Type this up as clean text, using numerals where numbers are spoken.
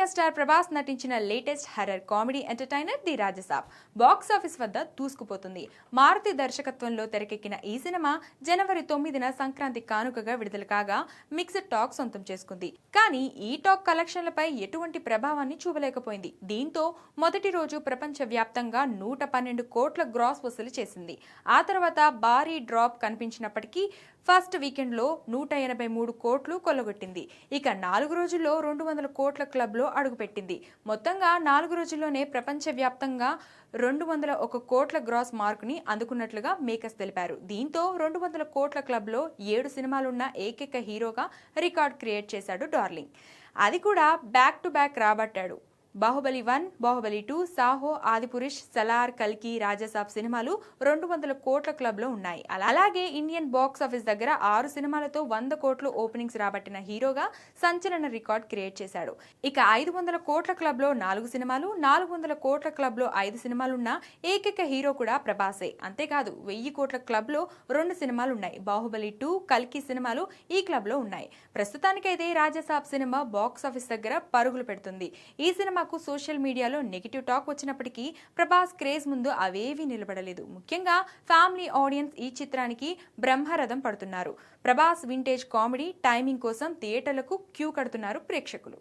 Senior star Prabhas నటించిన latest horror comedy entertainer the Raja Saab box office వద్ద దూసుకుపోతుంది. మారుతి దర్శకత్వంలో తెరకెక్కిన ఈ సినిమా జనవరి 9న సంక్రాంతి కానుకగా విడుదల కాగా మిక్స్డ్ టాక్ సొంతం చేసుకుంది. కానీ ఈ టాక్ కలెక్షన్లపై ఎటువంటి ప్రభావాన్ని చూపలేకపోయింది. దీంతో మొదటి రోజు ప్రపంచ వ్యాప్తంగా 112 కోట్ల గ్రాస్ వసూలు చేసింది. ఆ తర్వాత భారీ డ్రాప్ కనిపించినప్పటికీ ఫస్ట్ వీకెండ్లో 183 కోట్లు కొల్లగొట్టింది. ఇక 4 రోజుల్లో 200 కోట్ల క్లబ్లో అడుగుపెట్టింది. మొత్తంగా 4 రోజుల్లోనే ప్రపంచవ్యాప్తంగా 201 కోట్ల గ్రాస్ మార్కుని అందుకున్నట్లుగా మేకర్స్ తెలిపారు. దీంతో 200 కోట్ల క్లబ్లో 7 సినిమాలున్న ఏకైక హీరోగా రికార్డ్ క్రియేట్ చేశాడు డార్లింగ్. అది కూడా బ్యాక్ టు బ్యాక్ రాబట్టాడు. బాహుబలి 1, బాహుబలి 2, సాహో, ఆదిపురుష్, సలార్, కల్కి, రాజసాబ్ సినిమాలు 200 కోట్ల క్లబ్లో ఉన్నాయి. అలాగే ఇండియన్ బాక్స్ ఆఫీస్ దగ్గర 6 సినిమాలతో 100 కోట్లు ఓపెనింగ్స్ రాబట్టిన హీరోగా సంచలన రికార్డ్ క్రియేట్ చేశాడు. ఇక 500 కోట్ల క్లబ్లో 4 సినిమాలు, 400 కోట్ల క్లబ్లో 5 సినిమాలున్న ఏకైక హీరో కూడా ప్రభాసే. అంతేకాదు 1000 కోట్ల క్లబ్లో 2 సినిమాలున్నాయి. బాహుబలి 2, కల్కి సినిమాలు ఈ క్లబ్లో ఉన్నాయి. ప్రస్తుతానికైతే రాజసాబ్ సినిమా బాక్స్ ఆఫీస్ దగ్గర పరుగులు పెడుతుంది. ఈ సినిమా సోషల్ మీడియాలో నెగిటివ్ టాక్ వచ్చినప్పటికీ ప్రభాస్ క్రేజ్ ముందు అవేవీ నిలబడలేదు. ముఖ్యంగా ఫ్యామిలీ ఆడియన్స్ ఈ చిత్రానికి బ్రహ్మరథం పడుతున్నారు. ప్రభాస్ వింటేజ్ కామెడీ టైమింగ్ కోసం థియేటర్లకు క్యూ కడుతున్నారు ప్రేక్షకులు.